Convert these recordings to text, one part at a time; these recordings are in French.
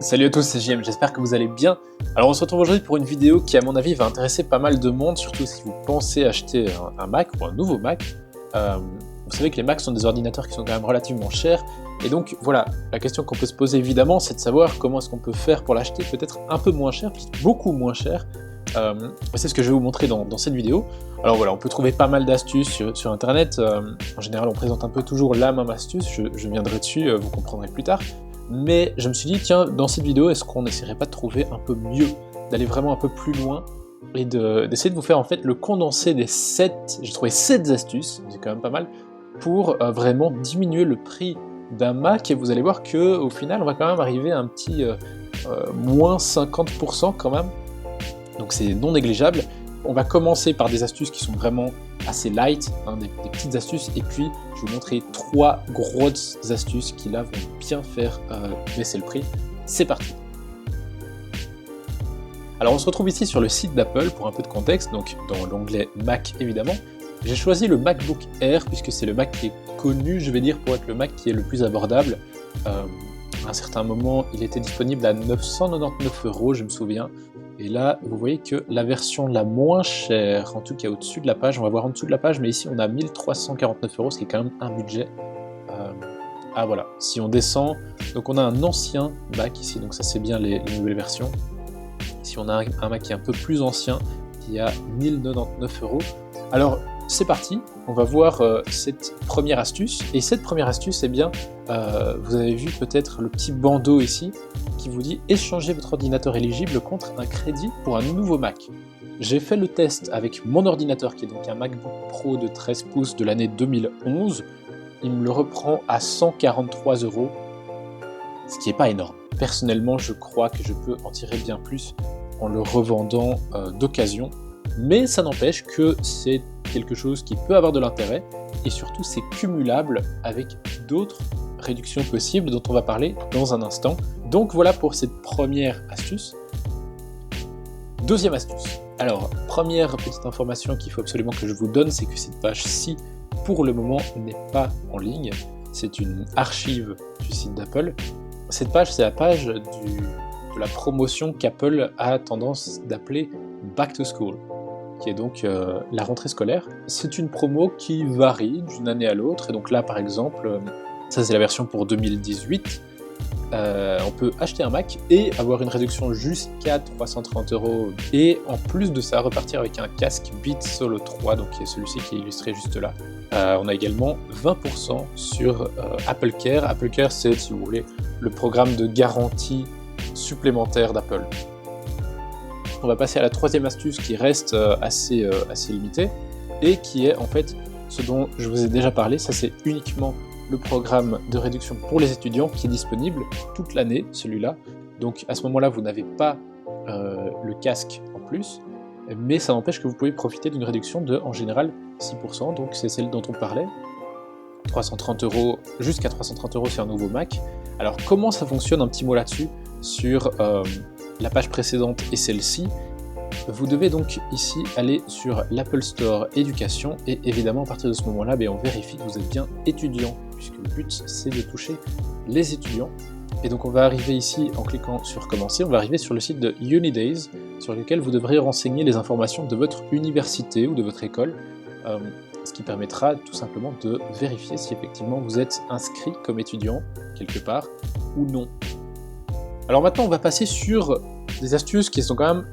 Salut à tous, c'est JM, j'espère que vous allez bien. Alors on se retrouve aujourd'hui pour une vidéo qui à mon avis va intéresser pas mal de monde, surtout si vous pensez acheter un Mac ou un nouveau Mac. Vous savez que les Macs sont des ordinateurs qui sont quand même relativement chers, et donc voilà, la question qu'on peut se poser évidemment, c'est de savoir comment est-ce qu'on peut faire pour l'acheter peut-être un peu moins cher, beaucoup moins cher. C'est ce que je vais vous montrer dans cette vidéo. Alors voilà, on peut trouver pas mal d'astuces sur internet, en général on présente un peu toujours la même astuce, je viendrai dessus, vous comprendrez plus tard. Mais je me suis dit, tiens, dans cette vidéo, est-ce qu'on n'essaierait pas de trouver un peu mieux, d'aller vraiment un peu plus loin, et d'essayer de vous faire en fait le condensé des 7, j'ai trouvé 7 astuces, c'est quand même pas mal, pour vraiment diminuer le prix d'un Mac, et vous allez voir que au final, on va quand même arriver à un petit moins 50% quand même, donc c'est non négligeable. On va commencer par des astuces qui sont vraiment assez light, hein, des petites astuces, et puis je vais vous montrer 3 grosses astuces qui là vont bien faire baisser le prix. C'est parti. Alors on se retrouve ici sur le site d'Apple pour un peu de contexte, donc dans l'onglet Mac évidemment. J'ai choisi le MacBook Air puisque c'est le Mac qui est connu, je vais dire, pour être le Mac qui est le plus abordable. À un certain moment, il était disponible à 999 €, je me souviens. Et là, vous voyez que la version la moins chère, en tout cas au-dessus de la page, on va voir en dessous de la page, mais ici on a 1349 €, ce qui est quand même un budget. Ah voilà, si on descend, donc on a un ancien Mac ici, donc ça c'est bien les nouvelles versions. Si on a un Mac qui est un peu plus ancien, qui a 1099 €. Alors c'est parti, on va voir cette première astuce. Et cette première astuce, eh bien, vous avez vu peut-être le petit bandeau ici qui vous dit « Échangez votre ordinateur éligible contre un crédit pour un nouveau Mac ». J'ai fait le test avec mon ordinateur qui est donc un MacBook Pro de 13 pouces de l'année 2011. Il me le reprend à 143 €, ce qui n'est pas énorme. Personnellement, je crois que je peux en tirer bien plus en le revendant d'occasion. Mais ça n'empêche que c'est quelque chose qui peut avoir de l'intérêt, et surtout c'est cumulable avec d'autres réductions possibles dont on va parler dans un instant. Donc voilà pour cette première astuce. Deuxième astuce. Alors, première petite information qu'il faut absolument que je vous donne, c'est que cette page-ci, pour le moment, n'est pas en ligne. C'est une archive du site d'Apple. Cette page, c'est la page de la promotion qu'Apple a tendance d'appeler Back to School, qui est donc la rentrée scolaire. C'est une promo qui varie d'une année à l'autre, et donc là par exemple, ça c'est la version pour 2018, on peut acheter un Mac et avoir une réduction jusqu'à 330 €, et en plus de ça repartir avec un casque Beats Solo 3, donc qui est celui-ci qui est illustré juste là. On a également 20% sur Apple Care. Apple Care, c'est, si vous voulez, le programme de garantie supplémentaire d'Apple. On va passer à la troisième astuce qui reste assez limitée, et qui est en fait ce dont je vous ai déjà parlé. Ça c'est uniquement le programme de réduction pour les étudiants qui est disponible toute l'année, celui-là. Donc à ce moment-là, vous n'avez pas le casque en plus, mais ça n'empêche que vous pouvez profiter d'une réduction de, en général, 6%, donc c'est celle dont on parlait. 330 €, jusqu'à 330 € sur un nouveau Mac. Alors comment ça fonctionne, un petit mot là-dessus, sur la page précédente et celle-ci. Vous devez donc ici aller sur l'Apple Store Éducation, et évidemment à partir de ce moment-là, on vérifie que vous êtes bien étudiant, puisque le but c'est de toucher les étudiants. Et donc on va arriver ici, en cliquant sur commencer, on va arriver sur le site de Unidays, sur lequel vous devrez renseigner les informations de votre université ou de votre école, ce qui permettra tout simplement de vérifier si effectivement vous êtes inscrit comme étudiant quelque part ou non. Alors maintenant on va passer sur des astuces qui sont quand même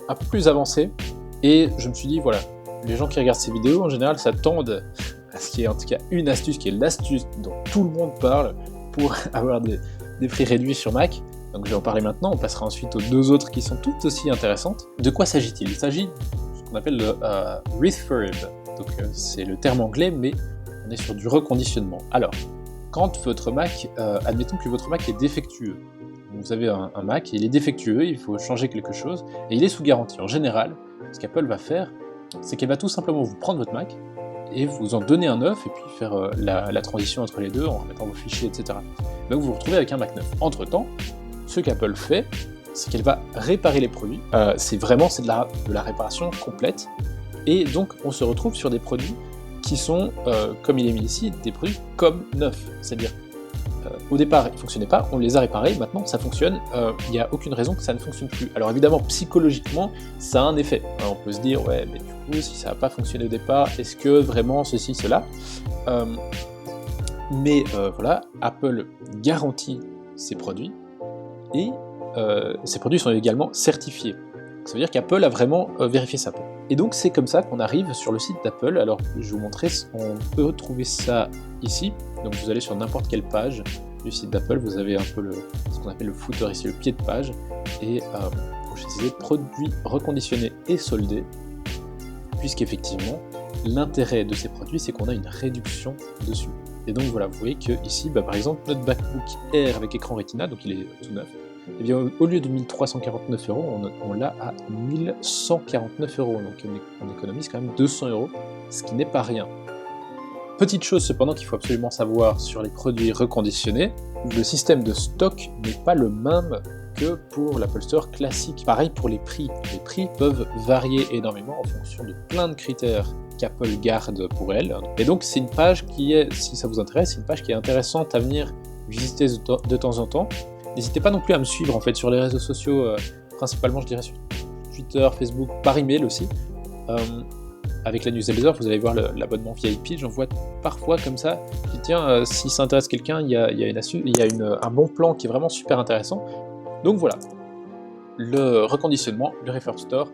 un peu plus avancées, et je me suis dit voilà, les gens qui regardent ces vidéos en général s'attendent à ce qu'il y ait en tout cas une astuce qui est l'astuce dont tout le monde parle pour avoir des prix réduits sur Mac. Donc je vais en parler maintenant, on passera ensuite aux deux autres qui sont toutes aussi intéressantes. De quoi s'agit-il? Il s'agit de ce qu'on appelle le refurb, donc c'est le terme anglais, mais on est sur du reconditionnement. Alors, quand votre Mac, admettons que votre Mac est défectueux, vous avez un Mac et il est défectueux, il faut changer quelque chose, et il est sous garantie. En général, ce qu'Apple va faire, c'est qu'elle va tout simplement vous prendre votre Mac et vous en donner un neuf, et puis faire la transition entre les deux en remettant vos fichiers, etc. Donc vous vous retrouvez avec un Mac neuf. Entre-temps, ce qu'Apple fait, c'est qu'elle va réparer les produits. C'est de la réparation complète, et donc on se retrouve sur des produits qui sont, comme il est mis ici, des produits comme neufs. C'est-à-dire au départ, ils ne fonctionnaient pas, on les a réparés, maintenant ça fonctionne, il n'y a aucune raison que ça ne fonctionne plus. Alors évidemment, psychologiquement, ça a un effet. On peut se dire, ouais, mais du coup, si ça n'a pas fonctionné au départ, est-ce que vraiment ceci, cela Mais voilà, Apple garantit ses produits, et ces produits sont également certifiés. Ça veut dire qu'Apple a vraiment vérifié ça. Et donc c'est comme ça qu'on arrive sur le site d'Apple. Alors je vais vous montrer, on peut trouver ça ici. Donc vous allez sur n'importe quelle page du site d'Apple, vous avez un peu ce qu'on appelle le footer ici, le pied de page, et vous choisissez produits reconditionnés et soldés, puisqu'effectivement l'intérêt de ces produits c'est qu'on a une réduction dessus. Et donc voilà, vous voyez que ici, par exemple, notre MacBook Air avec écran Retina, donc il est tout neuf, et bien au lieu de 1349 €, on l'a à 1149 €, donc on économise quand même 200 €, ce qui n'est pas rien. Petite chose cependant qu'il faut absolument savoir sur les produits reconditionnés, le système de stock n'est pas le même que pour l'Apple Store classique. Pareil pour les prix peuvent varier énormément en fonction de plein de critères qu'Apple garde pour elle. Et donc c'est une page qui est, si ça vous intéresse, c'est une page qui est intéressante à venir visiter de temps en temps. N'hésitez pas non plus à me suivre en fait sur les réseaux sociaux, principalement je dirais sur Twitter, Facebook, par email aussi. Avec la newsletter, vous allez voir l'abonnement VIP, j'envoie parfois comme ça, je dis tiens, si ça intéresse quelqu'un, il y a une astuce, il y a un bon plan qui est vraiment super intéressant. Donc voilà, le reconditionnement, le Refer Store,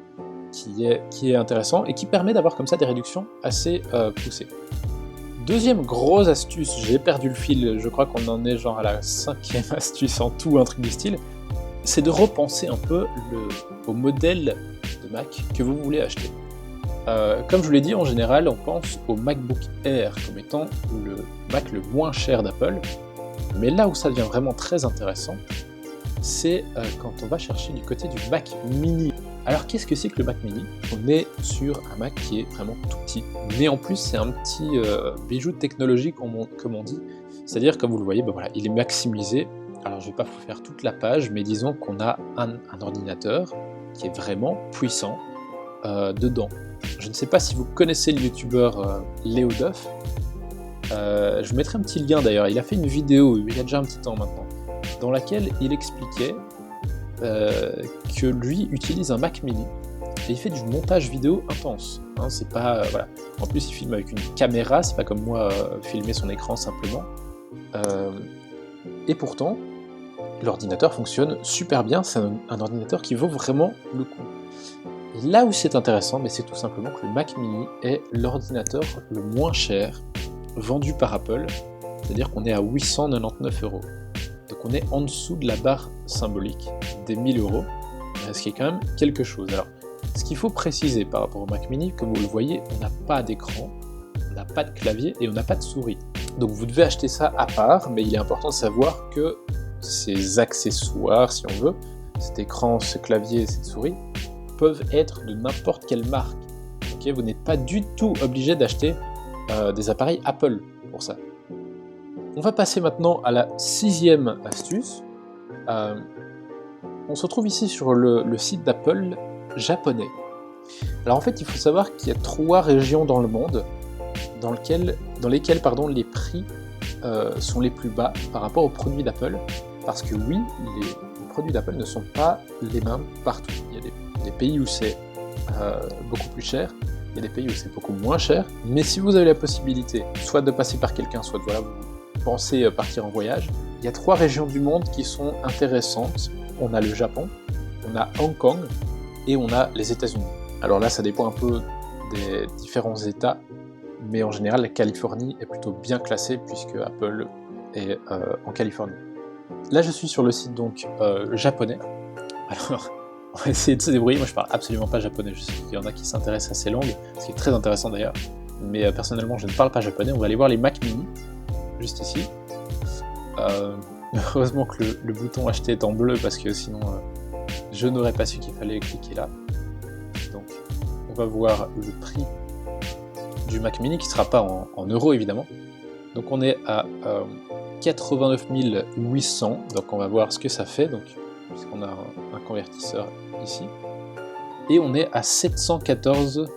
qui est intéressant et qui permet d'avoir comme ça des réductions assez poussées. Deuxième grosse astuce, j'ai perdu le fil, je crois qu'on en est genre à la 5e astuce en tout, un truc du style, c'est de repenser un peu au modèle de Mac que vous voulez acheter. Comme je vous l'ai dit, en général, on pense au MacBook Air comme étant le Mac le moins cher d'Apple, mais là où ça devient vraiment très intéressant, c'est quand on va chercher du côté du Mac Mini. Alors qu'est-ce que c'est que le Mac Mini? On est sur un Mac qui est vraiment tout petit, mais en plus c'est un petit bijou technologique comme on dit, c'est-à-dire comme vous le voyez, voilà, il est maximisé. Alors je ne vais pas vous faire toute la page, mais disons qu'on a un ordinateur qui est vraiment puissant dedans. Je ne sais pas si vous connaissez le youtubeur Léo Duff, je vous mettrai un petit lien d'ailleurs, il a fait une vidéo, il y a déjà un petit temps maintenant, dans laquelle il expliquait que lui utilise un Mac Mini et il fait du montage vidéo intense. Hein, c'est pas voilà. En plus, il filme avec une caméra, c'est pas comme moi filmer son écran simplement. Et pourtant, l'ordinateur fonctionne super bien. C'est un ordinateur qui vaut vraiment le coup. Et là où c'est intéressant, mais c'est tout simplement que le Mac Mini est l'ordinateur le moins cher vendu par Apple. C'est-à-dire qu'on est à 899 €. Donc on est en dessous de la barre symbolique des 1000 €, ce qui est quand même quelque chose. Alors, ce qu'il faut préciser par rapport au Mac Mini, comme vous le voyez, on n'a pas d'écran, on n'a pas de clavier et on n'a pas de souris. Donc vous devez acheter ça à part, mais il est important de savoir que ces accessoires, si on veut, cet écran, ce clavier, cette souris, peuvent être de n'importe quelle marque. Okay, vous n'êtes pas du tout obligé d'acheter des appareils Apple pour ça. On va passer maintenant à la 6e astuce. On se retrouve ici sur le site d'Apple japonais. Alors en fait, il faut savoir qu'il y a 3 régions dans le monde dans lesquelles les prix sont les plus bas par rapport aux produits d'Apple. Parce que oui, les produits d'Apple ne sont pas les mêmes partout. Il y a des pays où c'est beaucoup plus cher, il y a des pays où c'est beaucoup moins cher. Mais si vous avez la possibilité, soit de passer par quelqu'un, soit de vous pensez partir en voyage, il y a 3 régions du monde qui sont intéressantes. On a le Japon, on a Hong Kong et on a les États-Unis. Alors là, ça dépend un peu des différents États, mais en général, la Californie est plutôt bien classée puisque Apple est en Californie. Là, je suis sur le site donc japonais. Alors, on va essayer de se débrouiller. Moi, je parle absolument pas japonais. Je sais qu'il y en a qui s'intéressent à ces langues, ce qui est très intéressant d'ailleurs. Mais personnellement, je ne parle pas japonais. On va aller voir les Mac Mini, juste ici. Heureusement que le bouton acheter est en bleu parce que sinon je n'aurais pas su qu'il fallait cliquer là. Donc on va voir le prix du Mac Mini qui ne sera pas en euros évidemment. Donc on est à 89 800, donc on va voir ce que ça fait, donc puisqu'on a un convertisseur ici. Et on est à 714,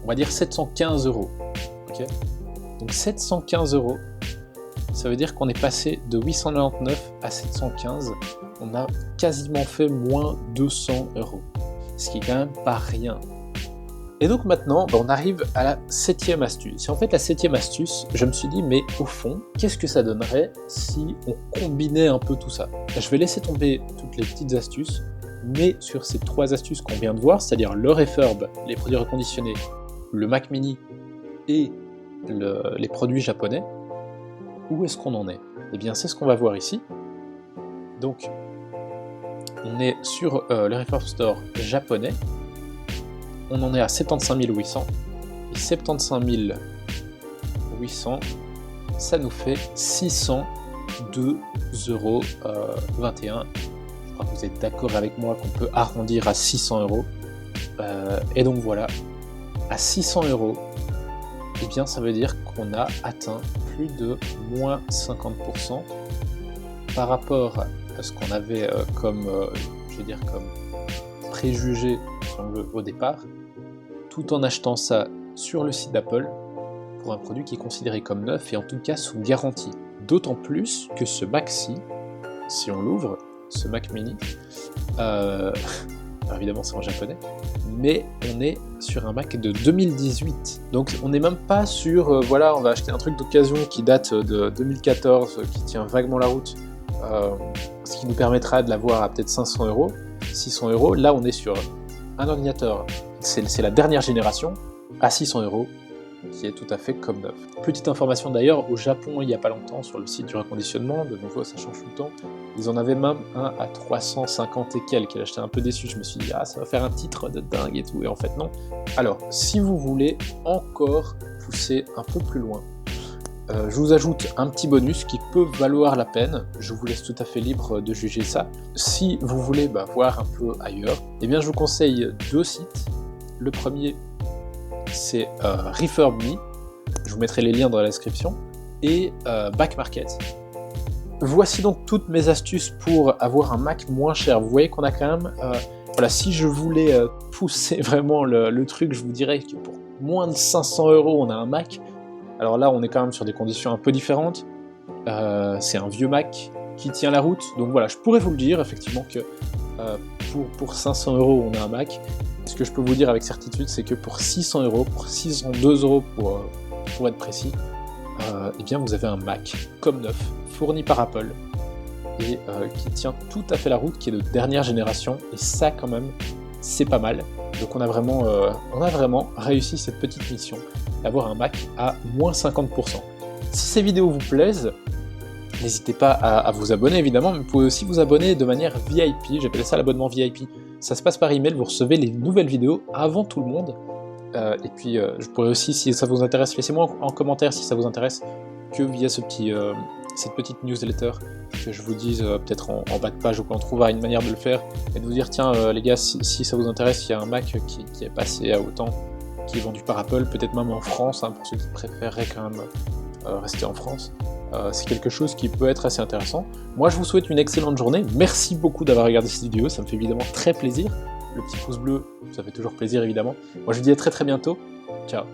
on va dire 715 €. Okay, donc 715 €, Ça veut dire qu'on est passé de 899 à 715. On a quasiment fait moins 200 €. Ce qui est quand même pas rien. Et donc maintenant, on arrive à la 7e astuce. Et en fait, la 7e astuce, je me suis dit, mais au fond, qu'est-ce que ça donnerait si on combinait un peu tout ça? Je vais laisser tomber toutes les petites astuces, mais sur ces 3 astuces qu'on vient de voir, c'est-à-dire le refurb, les produits reconditionnés, le Mac Mini et les produits japonais, où est-ce qu'on en est? Eh bien, c'est ce qu'on va voir ici. Donc, on est sur le Refurb Store japonais. On en est à 75 800. Et 75 800, ça nous fait 602,21 €. Je crois que vous êtes d'accord avec moi qu'on peut arrondir à 600 €. Et donc voilà, à 600 €, eh bien ça veut dire qu'on a atteint plus de moins 50% par rapport à ce qu'on avait comme préjugé si on veut, au départ, tout en achetant ça sur le site d'Apple pour un produit qui est considéré comme neuf et en tout cas sous garantie. D'autant plus que ce Mac-ci, si on l'ouvre, ce Mac Mini, alors évidemment c'est en japonais, mais on est sur un Mac de 2018. Donc on n'est même pas sur, voilà, on va acheter un truc d'occasion qui date de 2014, qui tient vaguement la route, ce qui nous permettra de l'avoir à peut-être 500 €, 600 €. Là on est sur un ordinateur, c'est la dernière génération, à 600 €, qui est tout à fait comme neuf. Petite information d'ailleurs, au Japon, il n'y a pas longtemps, sur le site du reconditionnement, de nouveau ça change tout le temps, ils en avaient même un à 350 et quelques, et là j'étais un peu déçu, je me suis dit ah ça va faire un titre de dingue et tout, et en fait non. Alors, si vous voulez encore pousser un peu plus loin, je vous ajoute un petit bonus qui peut valoir la peine, je vous laisse tout à fait libre de juger ça. Si vous voulez voir un peu ailleurs, eh bien je vous conseille 2 sites. Le premier, c'est Refurb.me, je vous mettrai les liens dans la description, et Back Market. Voici donc toutes mes astuces pour avoir un Mac moins cher. Vous voyez qu'on a quand même, voilà, si je voulais pousser vraiment le truc, je vous dirais que pour moins de 500 € on a un Mac. Alors là, on est quand même sur des conditions un peu différentes. C'est un vieux Mac qui tient la route. Donc voilà, je pourrais vous le dire, effectivement, que pour 500 € on a un Mac. Ce que je peux vous dire avec certitude, c'est que pour 600 €, pour 602 € pour être précis, eh bien vous avez un Mac comme neuf, fourni par Apple, et qui tient tout à fait la route, qui est de dernière génération. Et ça, quand même, c'est pas mal. Donc on a vraiment réussi cette petite mission, d'avoir un Mac à moins 50%. Si ces vidéos vous plaisent, n'hésitez pas à vous abonner évidemment, mais vous pouvez aussi vous abonner de manière VIP, j'appelle ça l'abonnement VIP. Ça se passe par email, vous recevez les nouvelles vidéos avant tout le monde. Et puis je pourrais aussi, si ça vous intéresse, laissez-moi en commentaire si ça vous intéresse, que via cette petite newsletter, que je vous dise peut-être en bas de page, ou qu'on trouvera une manière de le faire, et de vous dire tiens les gars, si ça vous intéresse, il y a un Mac qui est passé à autant, qui est vendu par Apple, peut-être même en France, pour ceux qui préféreraient quand même rester en France. C'est quelque chose qui peut être assez intéressant. Moi je vous souhaite une excellente journée, merci beaucoup d'avoir regardé cette vidéo, ça me fait évidemment très plaisir. Le petit pouce bleu, ça fait toujours plaisir évidemment. Moi je vous dis à très bientôt, ciao.